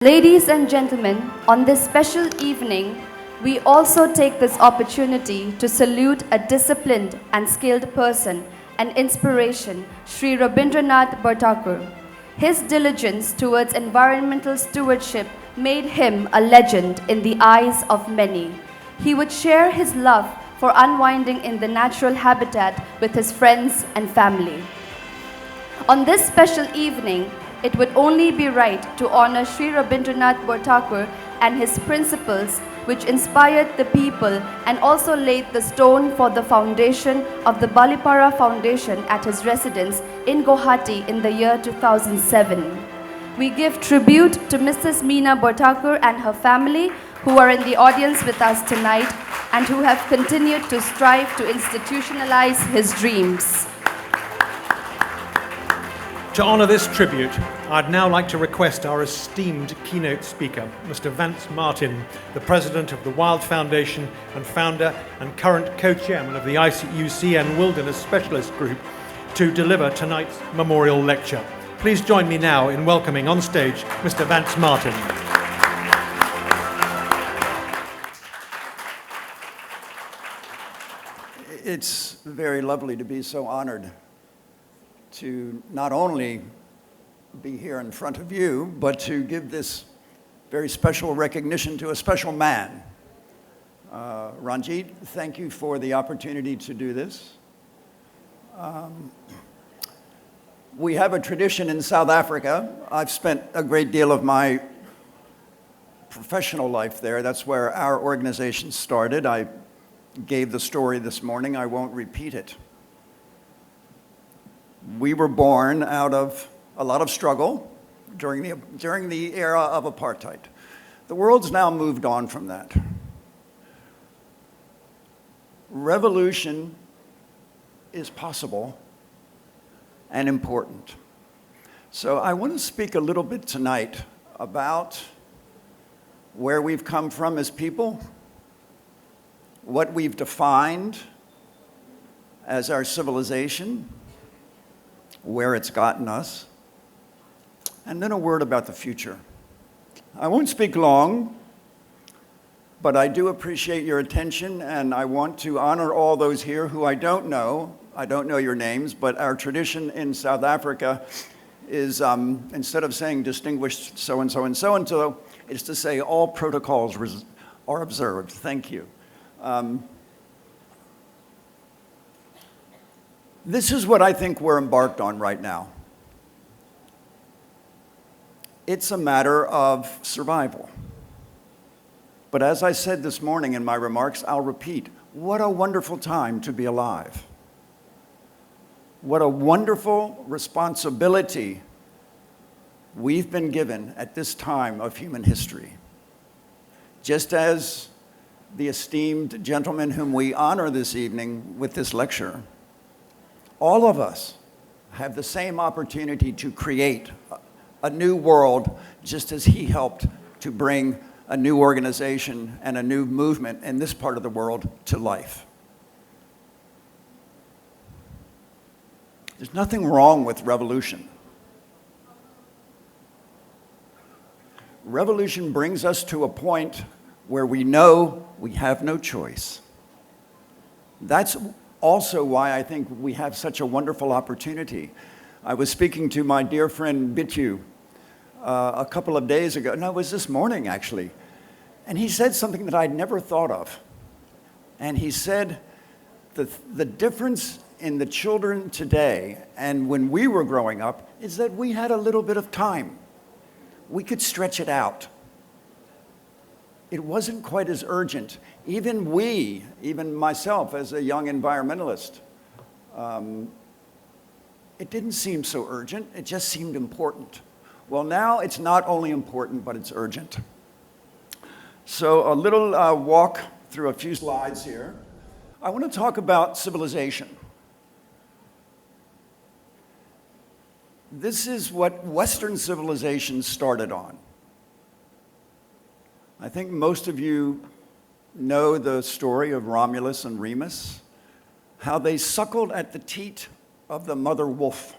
Ladies and gentlemen, on this special evening, we also take this opportunity to salute a disciplined and skilled person, an inspiration, Sri Rabindranath Tagore. His diligence towards environmental stewardship made him a legend in the eyes of many. He would share his love for unwinding in the natural habitat with his friends and family. On this special evening, it would only be right to honor Sri Rabindranath Tagore and his principles, which inspired the people and also laid the stone for the foundation of the Balipara Foundation at his residence in Guwahati in the year 2007. We give tribute to Mrs. Meena Tagore and her family, who are in the audience with us tonight and who have continued to strive to institutionalize his dreams. To honor this tribute, I'd now like to request our esteemed keynote speaker, Mr. Vance Martin, the president of the Wild Foundation and founder and current co-chairman of the ICUC and Wilderness Specialist Group, to deliver tonight's memorial lecture. Please join me now in welcoming on stage Mr. Vance Martin. It's very lovely to be so honored to not only be here in front of you, but to give this very special recognition to a special man. Ranjit, thank you for the opportunity to do this. We have a tradition in South Africa. I've spent a great deal of my professional life there. That's where our organization started. I gave the story this morning. I won't repeat it. We were born out of a lot of struggle during the era of apartheid. The world's now moved on from that. Revolution is possible and important. So I want to speak a little bit tonight about where we've come from as people, what we've defined as our civilization, where it's gotten us, and then a word about the future. I won't speak long, but I do appreciate your attention, and I want to honor all those here who I don't know. I don't know your names, but our tradition in South Africa is, instead of saying distinguished so-and-so and so-and-so, is to say all protocols are observed. Thank you. This is what I think we're embarked on right now. It's a matter of survival. But as I said this morning in my remarks, I'll repeat, what a wonderful time to be alive. What a wonderful responsibility we've been given at this time of human history. Just as the esteemed gentleman whom we honor this evening with this lecture, all of us have the same opportunity to create a new world, just as he helped to bring a new organization and a new movement in this part of the world to life. There's nothing wrong with revolution. Revolution brings us to a point where we know we have no choice. That's also why I think we have such a wonderful opportunity. I was speaking to my dear friend Bittu a couple of days ago, no, it was this morning actually, and he said something that I'd never thought of. And he said the difference in the children today and when we were growing up is that we had a little bit of time. We could stretch it out. It wasn't quite as urgent. Even myself as a young environmentalist, it didn't seem so urgent, it just seemed important. Well, now it's not only important, but it's urgent. So a little walk through a few slides here. I want to talk about civilization. This is what Western civilization started on. I think most of you know the story of Romulus and Remus, how they suckled at the teat of the mother wolf.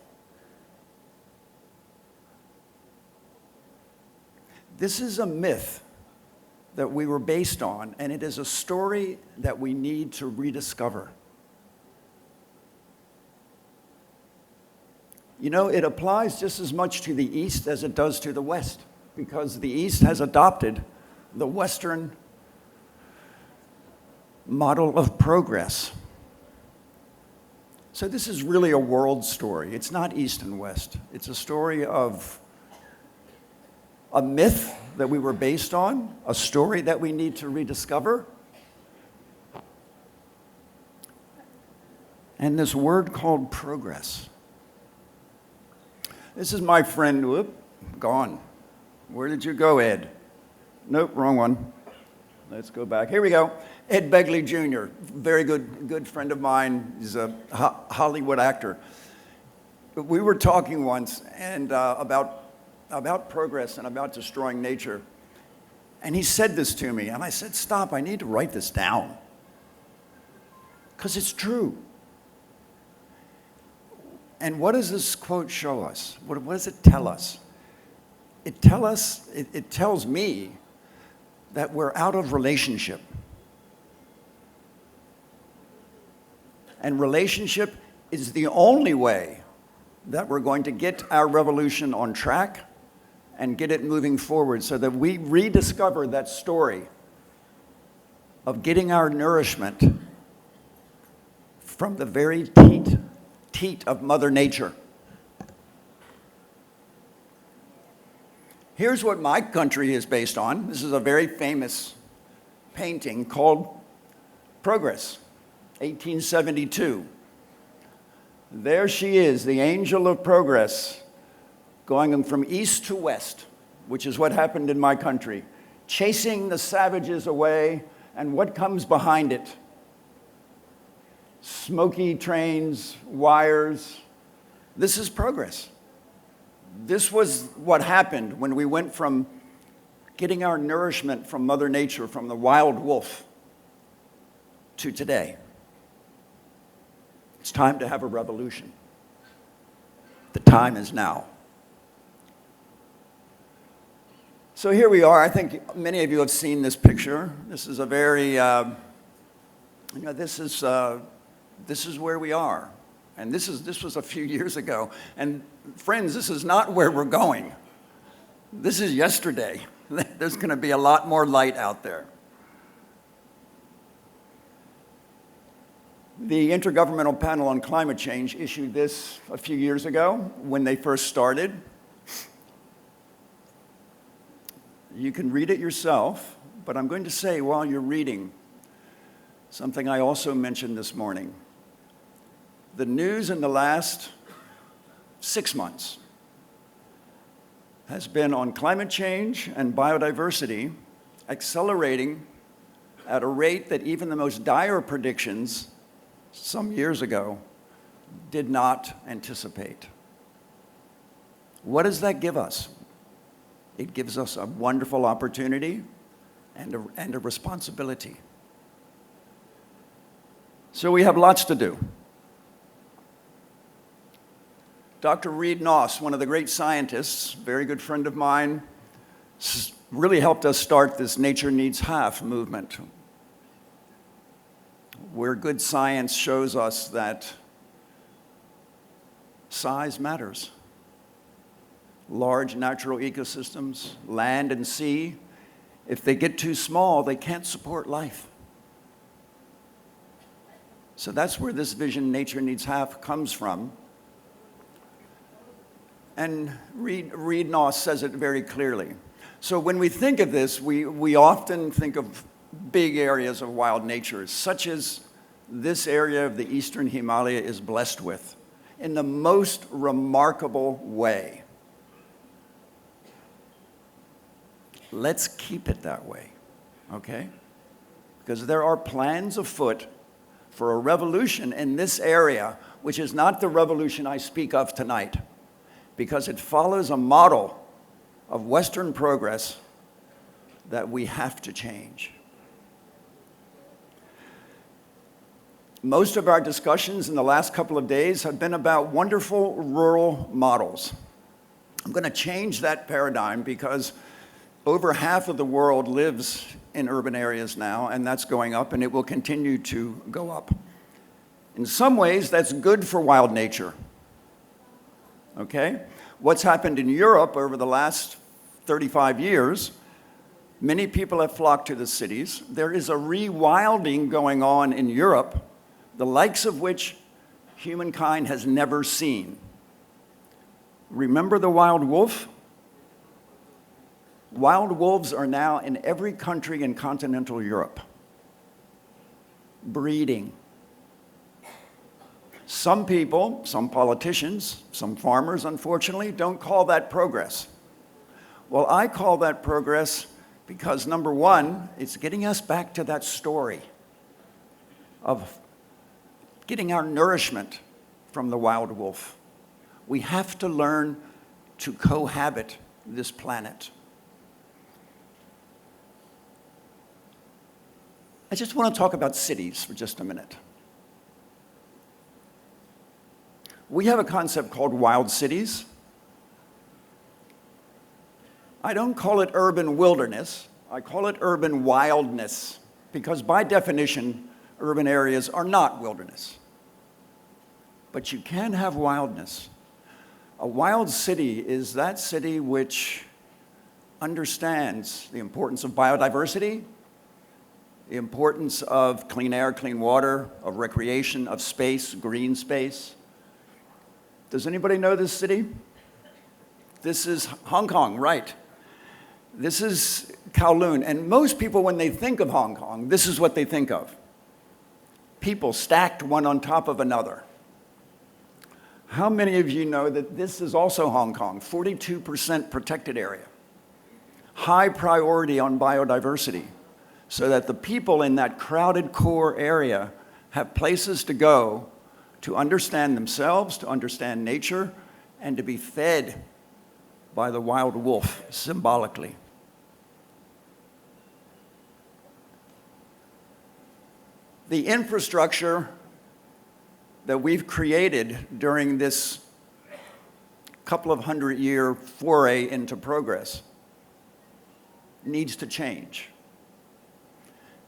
This is a myth that we were based on, and it is a story that we need to rediscover. You know, it applies just as much to the East as it does to the West, because the East has adopted the Western model of progress. So this is really a world story. It's not East and West. It's a story of a myth that we were based on, a story that we need to rediscover, and this word called progress. This is my friend, whoop, gone. Where did you go, Ed? Nope, wrong one. Let's go back. Here we go. Ed Begley Jr., very good friend of mine. He's a Hollywood actor. We were talking once and about progress and about destroying nature. And he said this to me, and I said, stop, I need to write this down. Because it's true. And what does this quote show us? What does it tell us? It tells me that we're out of relationship. And relationship is the only way that we're going to get our revolution on track and get it moving forward, so that we rediscover that story of getting our nourishment from the very teat of Mother Nature. Here's what my country is based on. This is a very famous painting called Progress, 1872. There she is, the angel of progress, going from east to west, which is what happened in my country, chasing the savages away, and what comes behind it? Smoky trains, wires. This is progress. This was what happened when we went from getting our nourishment from Mother Nature, from the wild wolf, to today. It's time to have a revolution. The time is now. So here we are. I think many of you have seen this picture. This is a very, this is where we are. And this was a few years ago. And friends, this is not where we're going. This is yesterday. There's going to be a lot more light out there. The Intergovernmental Panel on Climate Change issued this a few years ago when they first started. You can read it yourself, but I'm going to say while you're reading something I also mentioned this morning. The news in the last 6 months has been on climate change and biodiversity accelerating at a rate that even the most dire predictions some years ago did not anticipate. What does that give us? It gives us a wonderful opportunity and a responsibility. So we have lots to do. Dr. Reed Noss, one of the great scientists, very good friend of mine, really helped us start this Nature Needs Half movement, where good science shows us that size matters. Large natural ecosystems, land and sea, if they get too small, they can't support life. So that's where this vision, Nature Needs Half, comes from. And Reed Noss says it very clearly. So when we think of this, we often think of big areas of wild nature, such as this area of the eastern Himalaya is blessed with, in the most remarkable way. Let's keep it that way, okay? Because there are plans afoot for a revolution in this area, which is not the revolution I speak of tonight, because it follows a model of Western progress that we have to change. Most of our discussions in the last couple of days have been about wonderful rural models. I'm going to change that paradigm because Over half of the world lives in urban areas now, and that's going up, and it will continue to go up. In some ways, that's good for wild nature. Okay? What's happened in Europe over the last 35 years, many people have flocked to the cities. There is a rewilding going on in Europe, the likes of which humankind has never seen. Remember the wild wolf? Wild wolves are now in every country in continental Europe, breeding. Some people, some politicians, some farmers, unfortunately, don't call that progress. Well, I call that progress because, number one, it's getting us back to that story of getting our nourishment from the wild wolf. We have to learn to cohabit this planet. I just want to talk about cities for just a minute. We have a concept called wild cities. I don't call it urban wilderness. I call it urban wildness, because by definition, urban areas are not wilderness. But you can have wildness. A wild city is that city which understands the importance of biodiversity, the importance of clean air, clean water, of recreation, of space, green space. Does anybody know this city? This is Hong Kong, right? This is Kowloon. And most people, when they think of Hong Kong, this is what they think of. People stacked one on top of another. How many of you know that this is also Hong Kong? 42% protected area. High priority on biodiversity, so that the people in that crowded core area have places to go to understand themselves, to understand nature, and to be fed by the wild wolf, symbolically. The infrastructure that we've created during this couple of 100-year foray into progress needs to change.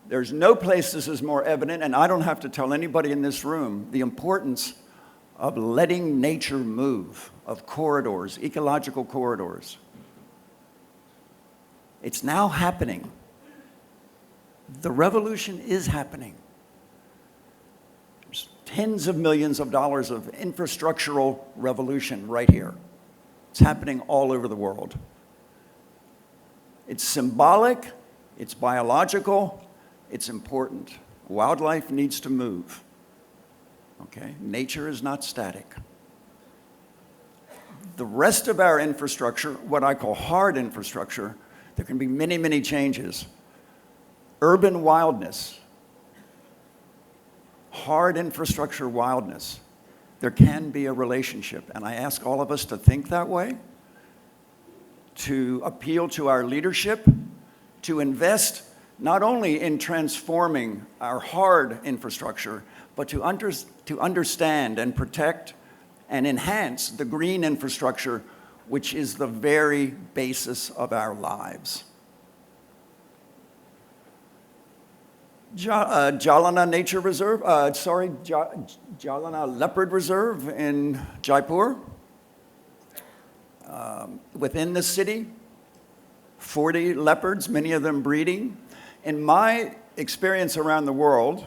There's no place this is more evident, and I don't have to tell anybody in this room the importance of letting nature move, of corridors, ecological corridors. It's now happening. The revolution is happening. There's tens of millions of dollars of infrastructural revolution right here. It's happening all over the world. It's symbolic, it's biological, it's important. Wildlife needs to move. Okay? Nature is not static. The rest of our infrastructure, what I call hard infrastructure, there can be many, many changes. Urban wildness, hard infrastructure wildness, there can be a relationship. And I ask all of us to think that way, to appeal to our leadership, to invest not only in transforming our hard infrastructure, but to understand and protect and enhance the green infrastructure, which is the very basis of our lives. Jalana Nature Reserve, Jalana Leopard Reserve in Jaipur. Within the city, 40 leopards, many of them breeding. In my experience around the world,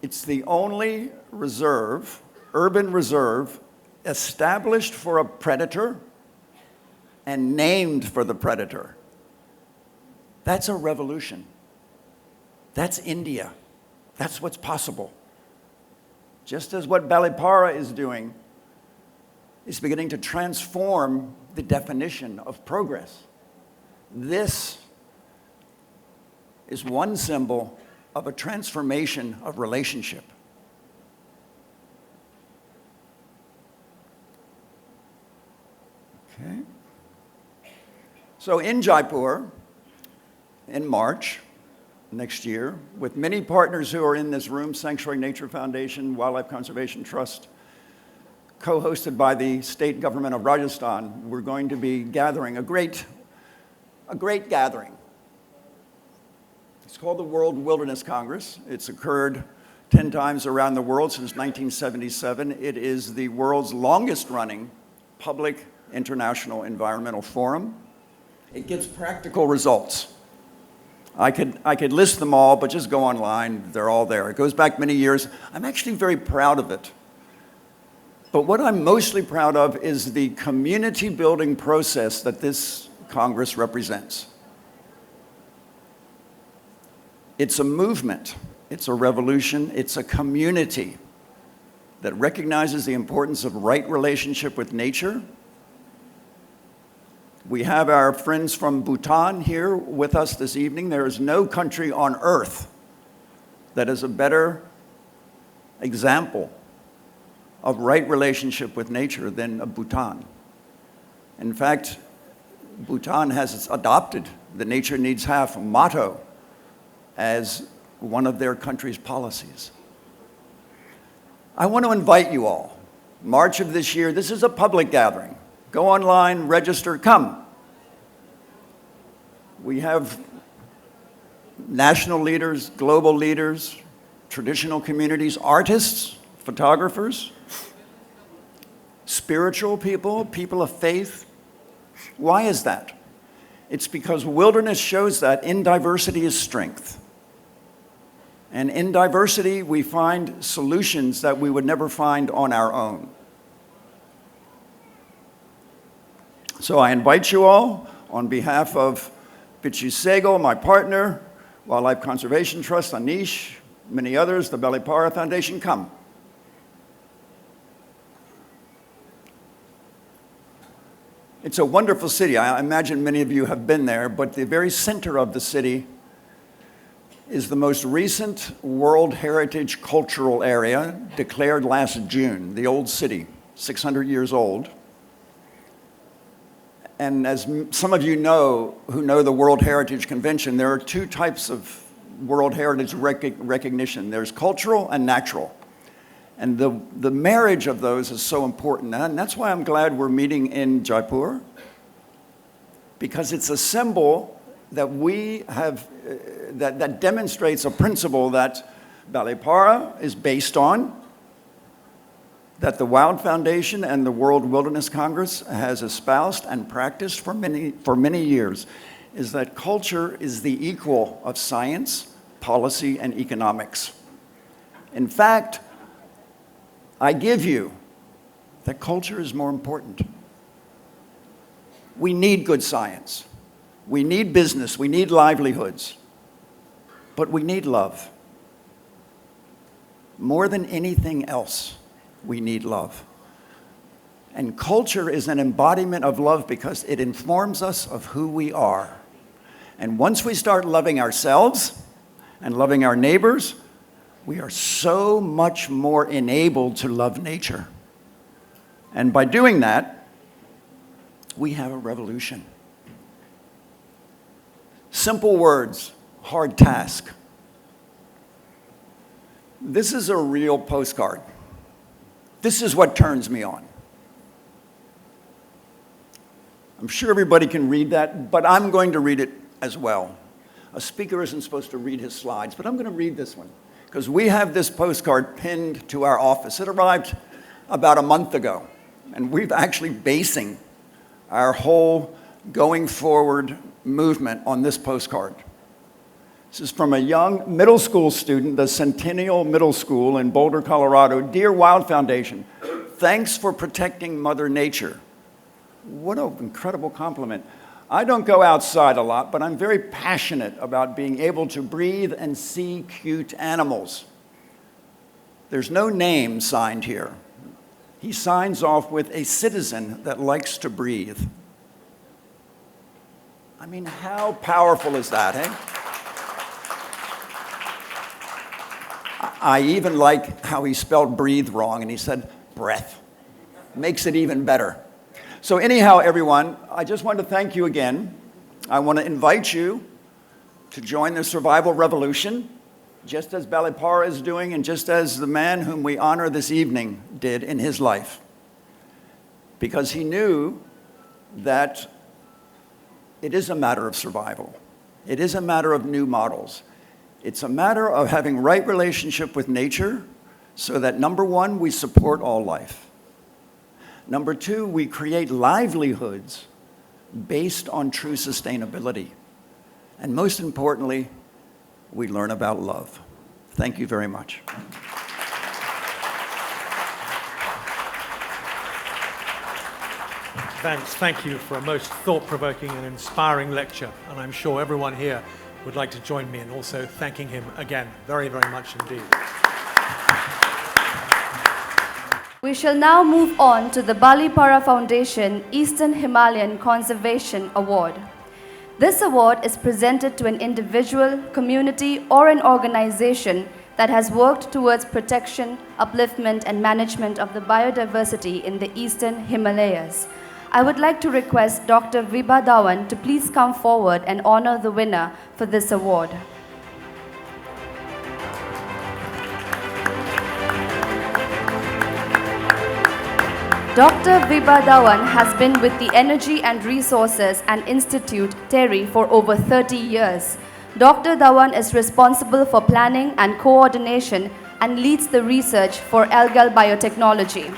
it's the only reserve, urban reserve, established for a predator and named for the predator. That's a revolution. That's India. That's what's possible. Just as what Balipara is doing is beginning to transform the definition of progress. This is one symbol of a transformation of relationship. Okay. So in Jaipur, in March next year, with many partners who are in this room, Sanctuary Nature Foundation, Wildlife Conservation Trust, co-hosted by the state government of Rajasthan, we're going to be gathering a great a great gathering. It's called the World Wilderness Congress. It's occurred 10 times around the world since 1977. It is the world's longest running public international environmental forum. It gives practical results. I could list them all, but just go online, they're all there. It goes back many years. I'm actually very proud of it. But what I'm mostly proud of is the community building process that this Congress represents. It's a movement, it's a revolution, it's a community that recognizes the importance of right relationship with nature. We have our friends from Bhutan here with us this evening. There is no country on earth that is a better example of right relationship with nature than Bhutan. In fact, Bhutan has adopted the Nature Needs Half motto as one of their country's policies. I want to invite you all. March of this year, this is a public gathering. Go online, register, come. We have national leaders, global leaders, traditional communities, artists, photographers, spiritual people, people of faith. Why is that? It's because wilderness shows that in diversity is strength. And in diversity, we find solutions that we would never find on our own. So I invite you all, on behalf of Pichu Sego, my partner, Wildlife Conservation Trust, Anish, many others, the Balipara Foundation, come. It's a wonderful city. I imagine many of you have been there, but the very center of the city is the most recent World Heritage Cultural Area declared last June, the Old City, 600 years old. And as some of you know, who know the World Heritage Convention, there are two types of World Heritage recognition. There's cultural and natural. And the marriage of those is so important. And that's why I'm glad we're meeting in Jaipur, because it's a symbol that we have, that demonstrates a principle that Balipara is based on, that the Wild Foundation and the World Wilderness Congress has espoused and practiced for many years, is that culture is the equal of science, policy, and economics. In fact, I give you that culture is more important. We need good science. We need business. We need livelihoods. But we need love. More than anything else, we need love. And culture is an embodiment of love because it informs us of who we are. And once we start loving ourselves and loving our neighbors, we are so much more enabled to love nature. And by doing that, we have a revolution. Simple words, hard task. This is a real postcard. This is what turns me on. I'm sure everybody can read that, but I'm going to read it as well. A speaker isn't supposed to read his slides, but I'm going to read this one, because we have this postcard pinned to our office. It arrived about a month ago, and we're actually basing our whole going forward movement on this postcard. This is from a young middle school student, the Centennial Middle School in Boulder, Colorado. Dear Wild Foundation, thanks for protecting Mother Nature. What an incredible compliment. I don't go outside a lot, but I'm very passionate about being able to breathe and see cute animals. There's no name signed here. He signs off with a citizen that likes to breathe. I mean, how powerful is that, eh? I even like how he spelled breathe wrong, and he said breath. Makes it even better. So anyhow, everyone, I just want to thank you again. I want to invite you to join the survival revolution, just as Balipara is doing and just as the man whom we honor this evening did in his life. Because he knew that it is a matter of survival. It is a matter of new models. It's a matter of having right relationship with nature so that, number one, we support all life. Number two, we create livelihoods based on true sustainability. And most importantly, we learn about love. Thank you very much. Vance, thank you for a most thought-provoking and inspiring lecture, and I'm sure everyone here would like to join me in also thanking him again very, very much indeed. We shall now move on to the Balipara Foundation Eastern Himalayan Conservation Award. This award is presented to an individual, community, or an organization that has worked towards protection, upliftment, and management of the biodiversity in the Eastern Himalayas. I would like to request Dr. Vibha Dhawan to please come forward and honor the winner for this award. Dr. Vibha Dhawan has been with the Energy and Resources and Institute, TERI, for over 30 years. Dr. Dhawan is responsible for planning and coordination and leads the research for algal biotechnology.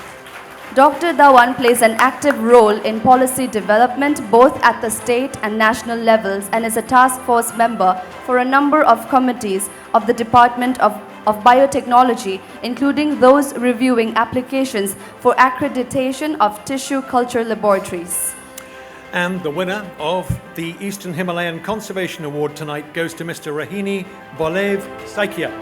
Dr. Dhawan plays an active role in policy development both at the state and national levels and is a task force member for a number of committees of the Department of Biotechnology, including those reviewing applications for accreditation of tissue culture laboratories. And the winner of the Eastern Himalayan Conservation Award tonight goes to Mr. Rohini Bolev Saikia.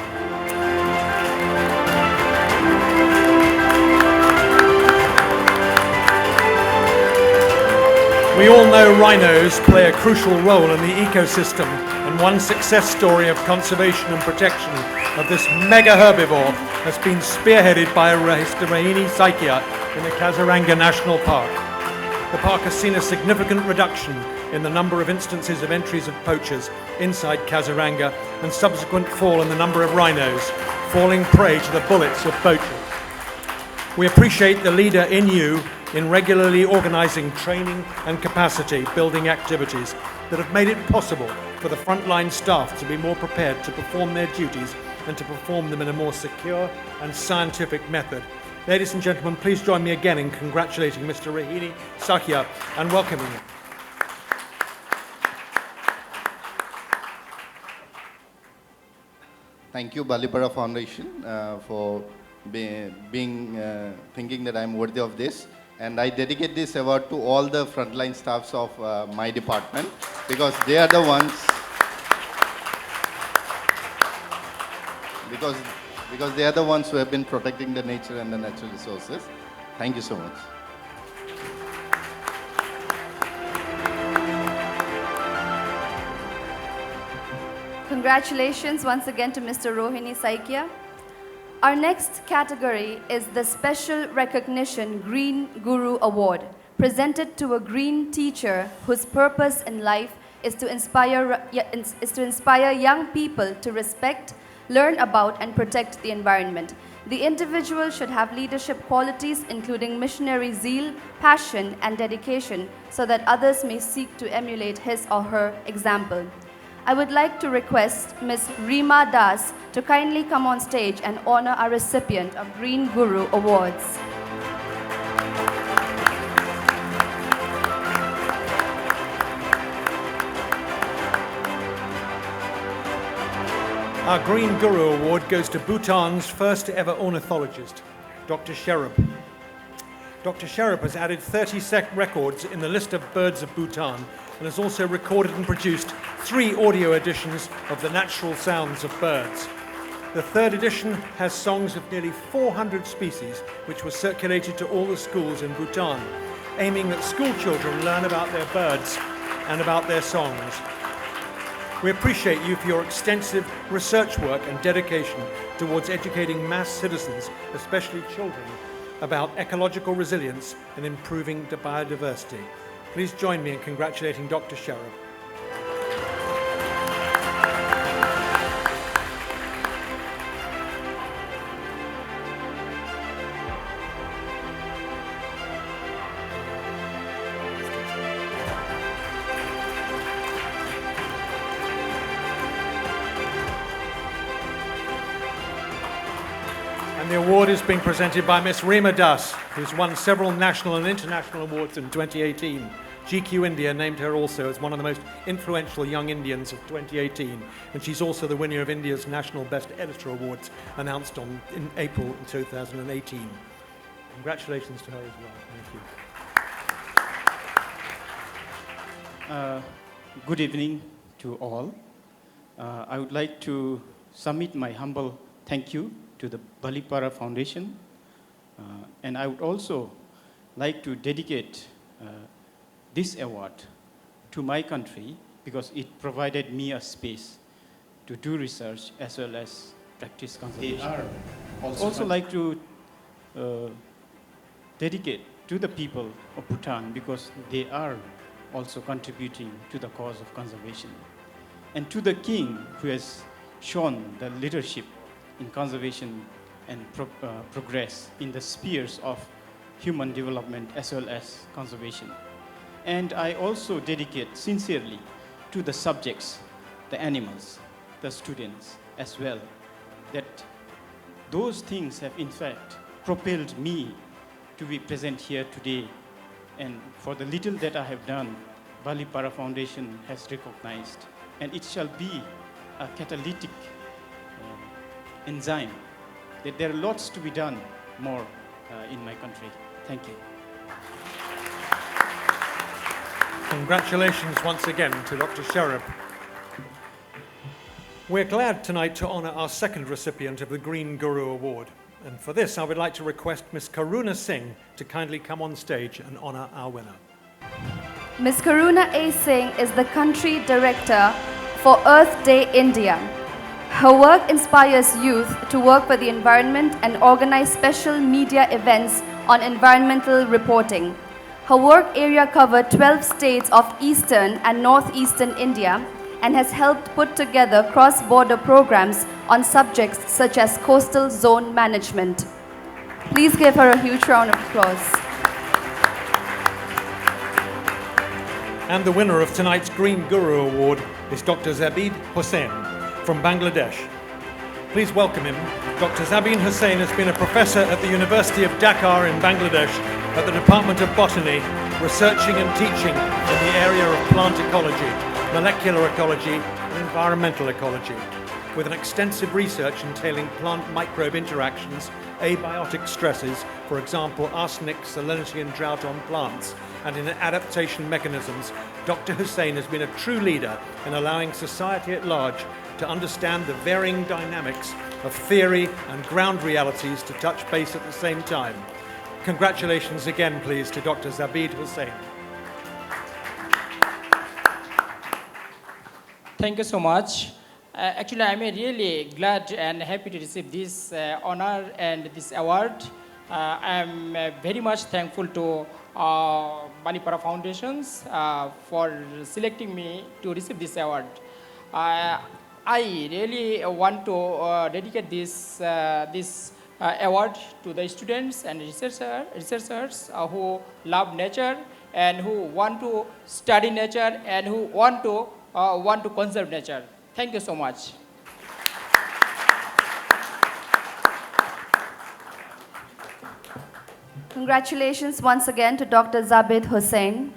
We all know rhinos play a crucial role in the ecosystem, and one success story of conservation and protection of this mega herbivore has been spearheaded by Mr. Rohini Saikia in the Kaziranga National Park. The park has seen a significant reduction in the number of instances of entries of poachers inside Kaziranga and subsequent fall in the number of rhinos falling prey to the bullets of poachers. We appreciate the leader in you in regularly organising training and capacity building activities that have made it possible for the frontline staff to be more prepared to perform their duties and to perform them in a more secure and scientific method. Ladies and gentlemen, please join me again in congratulating Mr. Rohini Saikia and welcoming him. Thank you, Balipara Foundation, for thinking that I'm worthy of this. And I dedicate this award to all the frontline staffs of my department because they are the ones, because they are the ones who have been protecting the nature and the natural resources. Thank you so much. Congratulations once again to Mr. Rohini Saikia. Our next category is the Special Recognition Green Guru Award, presented to a green teacher whose purpose in life is to inspire young people to respect, learn about, and protect the environment. The individual should have leadership qualities including missionary zeal, passion, and dedication so that others may seek to emulate his or her example. I would like to request Ms. Reema Das to kindly come on stage and honor our recipient of Green Guru Awards. Our Green Guru Award goes to Bhutan's first ever ornithologist, Dr. Sherab. Dr. Sherab has added 30 records in the list of birds of Bhutan and has also recorded and produced 3 audio editions of the natural sounds of birds. The 3rd edition has songs of nearly 400 species, which were circulated to all the schools in Bhutan, aiming that school children learn about their birds and about their songs. We appreciate you for your extensive research work and dedication towards educating mass citizens, especially children, about ecological resilience and improving the biodiversity. Please join me in congratulating Dr. Sherab. the award is being presented by Miss Reema Das, who's won several national and international awards in 2018. GQ India named her also as one of the most influential young Indians of 2018, and she's also the winner of India's National Best Editor Awards, announced in April 2018. Congratulations to her as well. Thank you. Good evening to all. I would like to submit my humble thank you to the Balipara Foundation, and I would also like to dedicate this award to my country because it provided me a space to do research as well as practice conservation. I also like to dedicate to the people of Bhutan because they are also contributing to the cause of conservation. And to the king who has shown the leadership in conservation and progress in the spheres of human development as well as conservation. And I also dedicate sincerely to the subjects, the animals, the students as well, that those things have in fact propelled me to be present here today. And for the little that I have done, Balipara Foundation has recognized, and it shall be a catalytic enzyme that there are lots to be done more in my country. Thank you. Congratulations once again to Dr. Sharab. We're glad tonight to honour our second recipient of the Green Guru Award. And for this, I would like to request Ms. Karuna Singh to kindly come on stage and honour our winner. Ms. Karuna A. Singh is the Country Director for Earth Day India. Her work inspires youth to work for the environment and organize special media events on environmental reporting. Her work area covered 12 states of eastern and northeastern India and has helped put together cross-border programs on subjects such as coastal zone management. Please give her a huge round of applause. And the winner of tonight's Green Guru Award is Dr. Zabid Hussain from Bangladesh. Please welcome him. Dr. Zabid Hussain has been a professor at the University of Dhaka in Bangladesh at the Department of Botany, researching and teaching in the area of plant ecology, molecular ecology, and environmental ecology, with an extensive research entailing plant microbe interactions, abiotic stresses, for example, arsenic, salinity, and drought on plants, and in adaptation mechanisms. Dr. Hussain has been a true leader in allowing society at large to understand the varying dynamics of theory and ground realities to touch base at the same time. Congratulations again, please, to Dr. Zabid Hussain. Thank you so much. Actually, I'm really glad and happy to receive this honor and this award. I'm very much thankful to Balipara Foundations for selecting me to receive this award. I really want to dedicate this award to the students and researchers who love nature and who want to study nature and who want to conserve nature. Thank you so much. Congratulations once again to Dr. Zabid Hussain.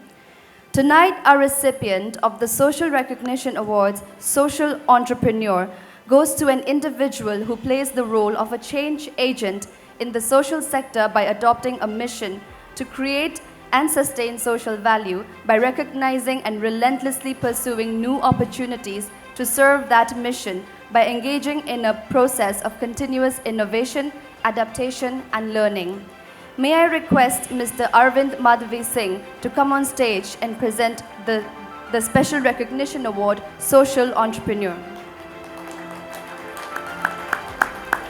Tonight, our recipient of the Social Recognition Awards, Social Entrepreneur, goes to an individual who plays the role of a change agent in the social sector by adopting a mission to create and sustain social value by recognizing and relentlessly pursuing new opportunities to serve that mission by engaging in a process of continuous innovation, adaptation, and learning. May I request Mr. Arvind Madhavi Singh to come on stage and present the Special Recognition Award, Social Entrepreneur.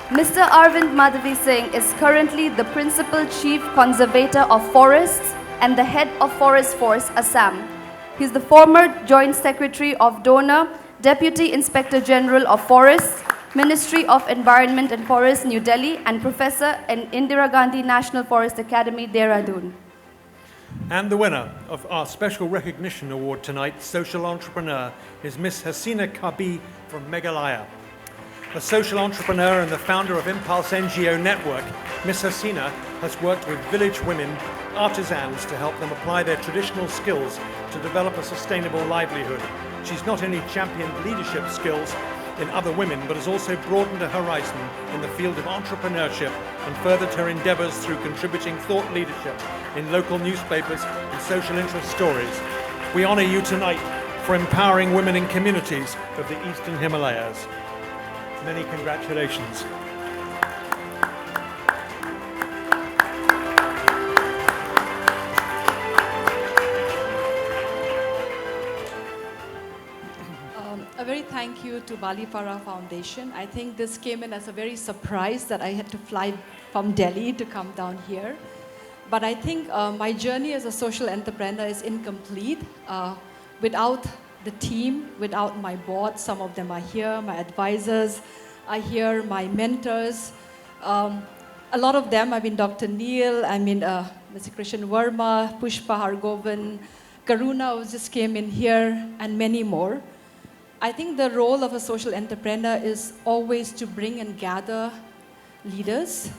Mr. Arvind Madhavi Singh is currently the Principal Chief Conservator of Forests and the Head of Forest Force, Assam. He is the former Joint Secretary of DONA, Deputy Inspector General of Forests, Ministry of Environment and Forests, New Delhi, and Professor in Indira Gandhi National Forest Academy, Dehradun. And the winner of our Special Recognition Award tonight, Social Entrepreneur, is Miss Hasina Kabi from Meghalaya. A social entrepreneur and the founder of Impulse NGO Network, Miss Hasina has worked with village women, artisans, to help them apply their traditional skills to develop a sustainable livelihood. She's not only championed leadership skills in other women, but has also broadened her horizon in the field of entrepreneurship and furthered her endeavours through contributing thought leadership in local newspapers and social interest stories. We honour you tonight for empowering women in communities of the Eastern Himalayas. Many congratulations. A very thank you to Balipara Foundation. I think this came in as a very surprise that I had to fly from Delhi to come down here. But I think my journey as a social entrepreneur is incomplete without the team, without my board. Some of them are here, my advisors are here, my mentors. A lot of them, I mean Dr. Neil, Mr. Krishan Verma, Pushpa Hargovan, Karuna, who just came in here, and many more. I think the role of a social entrepreneur is always to bring and gather leaders,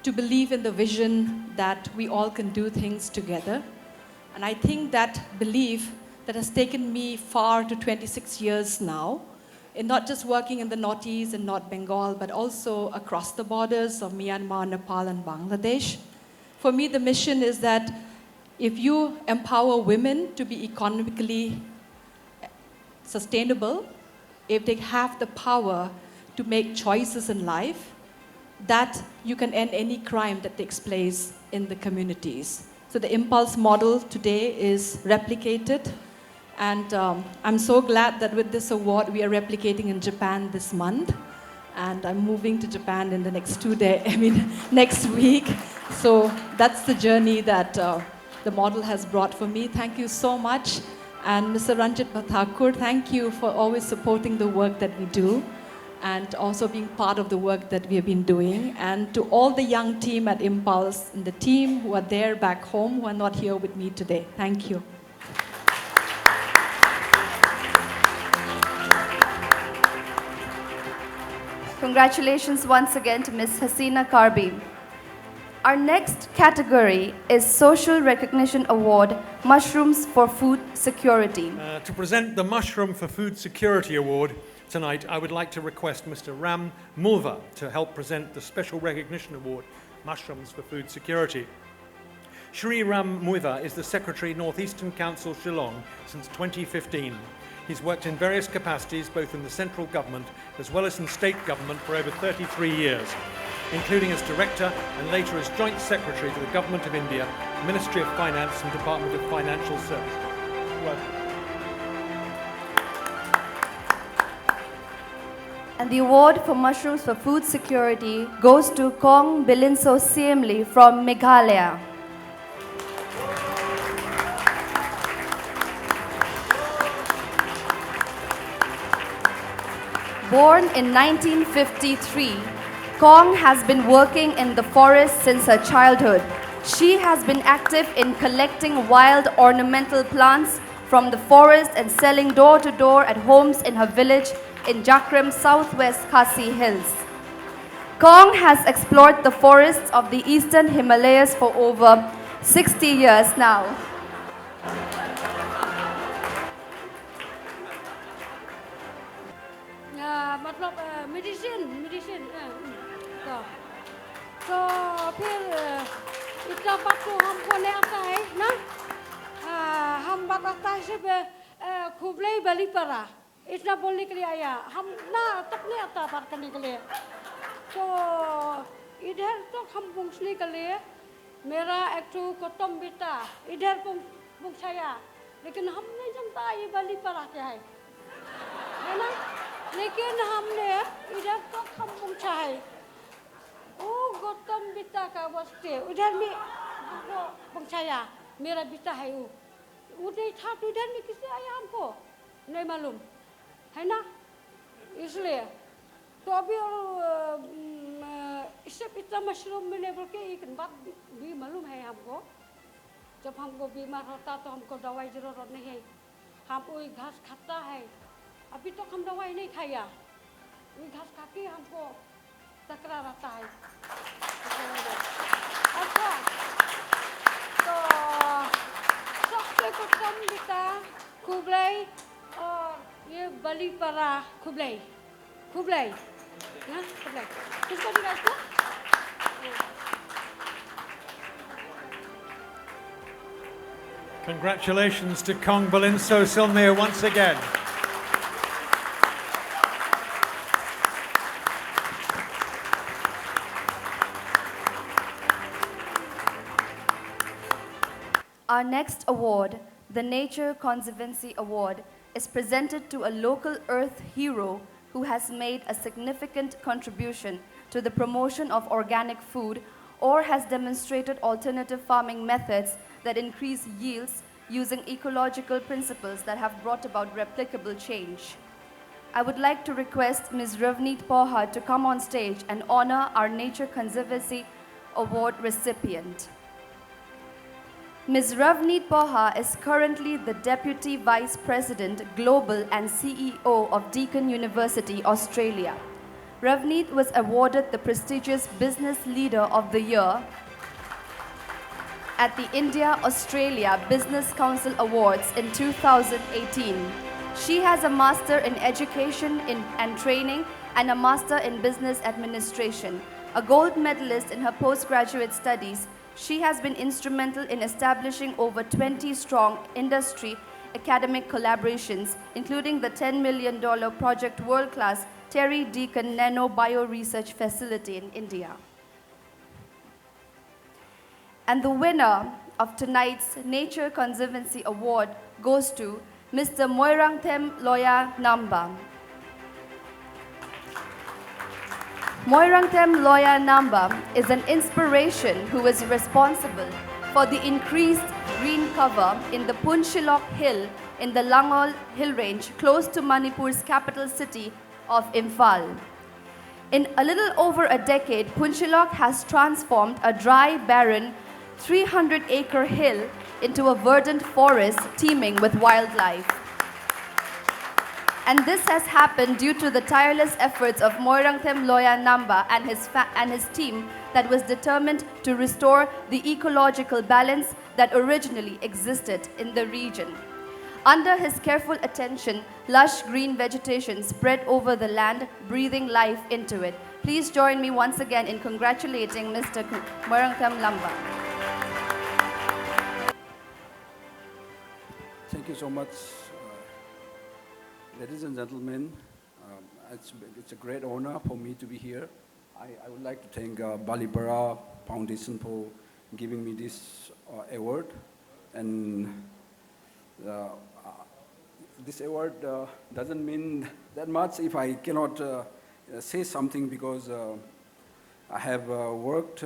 to believe in the vision that we all can do things together. And I think that belief that has taken me far to 26 years now, in not just working in the Northeast and North Bengal, but also across the borders of Myanmar, Nepal, and Bangladesh. For me, the mission is that if you empower women to be economically sustainable, if they have the power to make choices in life, that you can end any crime that takes place in the communities. So the Impulse model today is replicated, and I'm so glad that with this award we are replicating in Japan this month, and I'm moving to Japan in the next next week. So that's the journey that the model has brought for me. Thank you so much. And Mr. Ranjit Thakur, thank you for always supporting the work that we do and also being part of the work that we have been doing. And to all the young team at Impulse and the team who are there back home who are not here with me today, thank you. Congratulations once again to Ms. Hasina Karbi. Our next category is Social Recognition Award, Mushrooms for Food Security. To present the Mushroom for Food Security Award tonight, I would like to request Mr. Ram Mulva to help present the Special Recognition Award, Mushrooms for Food Security. Shri Ram Mulva is the Secretary, Northeastern Council, Shillong, since 2015. He's worked in various capacities, both in the central government as well as in state government for over 33 years, including as Director and later as Joint Secretary to the Government of India, Ministry of Finance and Department of Financial Services. Welcome. And the award for Mushrooms for Food Security goes to Kong Bilinso Siemli from Meghalaya. Born in 1953, Kong has been working in the forest since her childhood. She has been active in collecting wild ornamental plants from the forest and selling door to door at homes in her village in Jakram, southwest Khasi Hills. Kong has explored the forests of the Eastern Himalayas for over 60 years now. मतलब medicine तो फिर इतना बात तो हमको नहीं आता है ना हम बताता है सिर्फ खुबले बलीपरा इतना बोलने के लिए आया हम ना तब नहीं आता बात करने के लिए तो इधर तो हम पहुंचने के लिए मेरा एक तो कुटुंब बेटा इधर पहुंचाया लेकिन हम नहीं जानता ये बलीपरा क्या है ना लेकिन हमने इधर तक हम पहुंचा है वो गौतम बेटा का बस्ते उधर में हमको पहुंचाया मेरा बेटा है वो नहीं था तो इधर में किसने आया हमको नहीं मालूम है ना इसलिए तो अभी इससे इतना मशरूम मिले बोल के एक बात भी मालूम है हमको जब हमको बीमार होता तो हमको दवाई जरूरत नहीं है हम वही घास खाता है अभी तक हम दवाई नहीं खाया Ikas kaki hamko takrar atai. अच्छा तो सबसे प्रथम गीता खुबलाई और ये बलिपरा खुबलाई खुबलाई ना खुबलाई किसको दिया इसको Congratulations to Kong Balinso Silmir once again. Our next award, the Nature Conservancy Award, is presented to a local earth hero who has made a significant contribution to the promotion of organic food or has demonstrated alternative farming methods that increase yields using ecological principles that have brought about replicable change. I would like to request Ms. Ravneet Poha to come on stage and honor our Nature Conservancy Award recipient. Ms. Ravneet Poha is currently the Deputy Vice President, Global and CEO of Deakin University, Australia. Ravneet was awarded the prestigious Business Leader of the Year at the India-Australia Business Council Awards in 2018. She has a Master in Education and Training and a Master in Business Administration. A gold medalist in her postgraduate studies, she has been instrumental in establishing over 20 strong industry academic collaborations, including the $10 million Project World Class Terry Deakin Nano Bio Research Facility in India. And the winner of tonight's Nature Conservancy Award goes to Mr. Moirangthem Loya Namba. Moirangthem Loya Namba is an inspiration who is responsible for the increased green cover in the Punchilok Hill in the Langol Hill Range, close to Manipur's capital city of Imphal. In a little over a decade, Punchilok has transformed a dry, barren, 300-acre hill into a verdant forest teeming with wildlife. And this has happened due to the tireless efforts of Moirangthem Loya Namba and his team that was determined to restore the ecological balance that originally existed in the region. Under his careful attention, lush green vegetation spread over the land, breathing life into it. Please join me once again in congratulating Mr. Moirangthem Lamba. Thank you so much. Ladies and gentlemen, it's a great honor for me to be here. I would like to thank Balipara Foundation for giving me this award. And this award doesn't mean that much if I cannot say something, because I have worked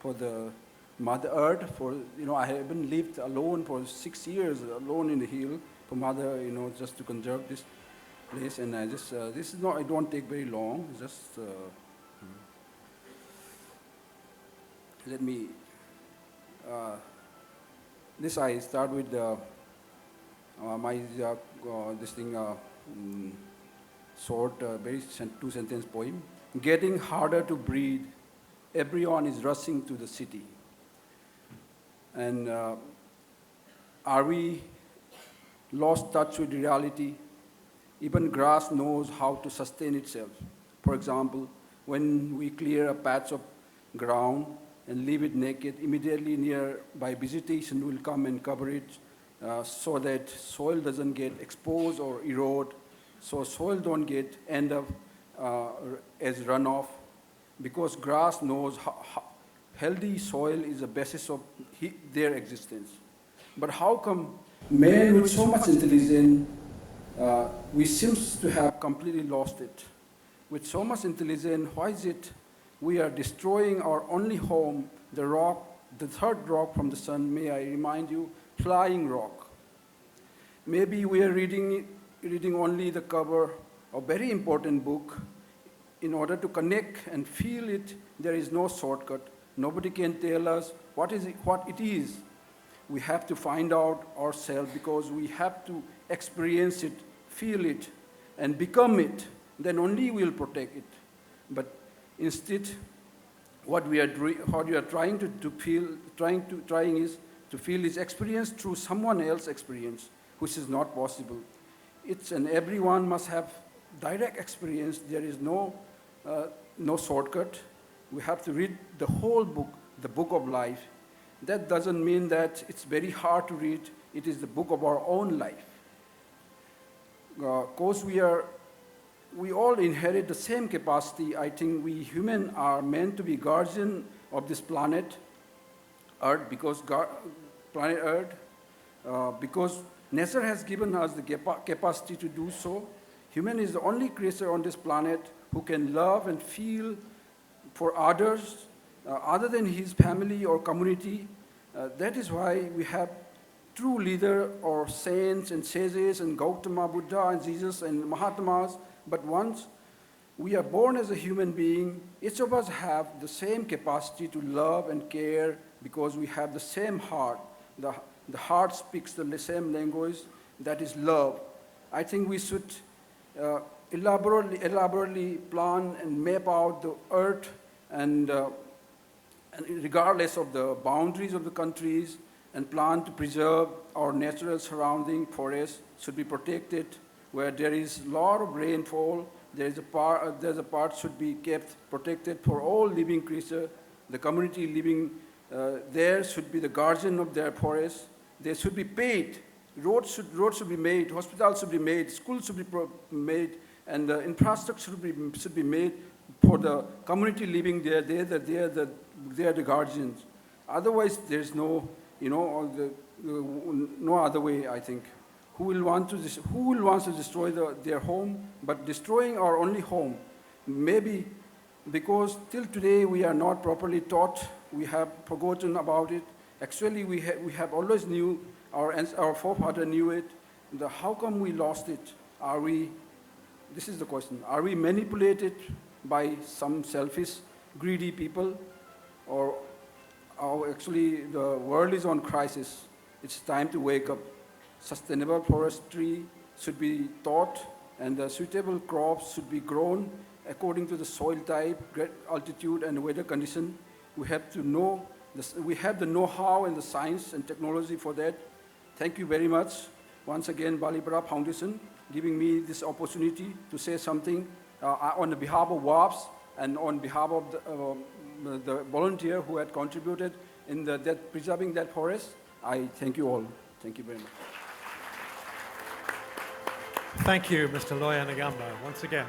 for the Mother Earth I haven't lived alone for 6 years, alone in the hill for Mother, just to conserve this place. And I just, it won't take very long. Just let me, I start with my, short, very two-sentence poem. Getting harder to breathe, everyone is rushing to the city. And are we lost touch with reality? Even grass knows how to sustain itself. For example, when we clear a patch of ground and leave it naked, immediately nearby vegetation will come and cover it so that soil doesn't get exposed or erode, so soil don't end up as runoff, because grass knows how healthy soil is the basis of their existence. But how come man with so much intelligence, we seem to have completely lost it? With so much intelligence, why is it we are destroying our only home, the rock, the third rock from the sun, may I remind you, flying rock? Maybe we are reading only the cover of a very important book. In order to connect and feel it, there is no shortcut. Nobody can tell us what it is. We have to find out ourselves, because we have to experience it, feel it, and become it. then only we will protect it. But instead, what we are trying to feel, trying is to feel his experience through someone else's experience, which is not possible. It's and everyone must have direct experience. There is no shortcut. We have to read the whole book, the book of life. That doesn't mean that it's very hard to read. It is the book of our own life. Because we all inherit the same capacity. I think we humans are meant to be guardian of this planet Earth, because planet Earth, because nature has given us the capacity to do so. Human is the only creature on this planet who can love and feel for others, other than his family or community. That is why we have true leader or saints and sages and Gautama Buddha and Jesus and Mahatmas. But once we are born as a human being, each of us have the same capacity to love and care because we have the same heart. The heart speaks the same language, that is love. I think we should elaborately plan and map out the earth and regardless of the boundaries of the countries, and plan to preserve our natural surrounding. Forests should be protected. Where there is a lot of rainfall, there's a part should be kept protected for all living creatures. The community living there should be the guardian of their forests. They should be paid. Roads should be made, hospitals should be made, schools should be made, and the infrastructure should be made for the community living there. They are the guardians. Otherwise, there's no, no other way, I think. Who will want to destroy their home? But destroying our only home, maybe because till today we are not properly taught, we have forgotten about it. Actually, we have always knew, our forefather knew it. How come we lost it? This is the question, are we manipulated by some selfish, greedy people? Or actually the world is on crisis? It's time to wake up. Sustainable forestry should be taught, and the suitable crops should be grown according to the soil type, altitude, and weather condition. We have to know, we have the know-how and the science and technology for that. Thank you very much. Once again, Balipara Foundation, giving me this opportunity to say something on behalf of WAPS and on behalf of the volunteer who had contributed in preserving that forest. I thank you all. Thank you very much. Thank you, Mr. Loya Nagamba, once again.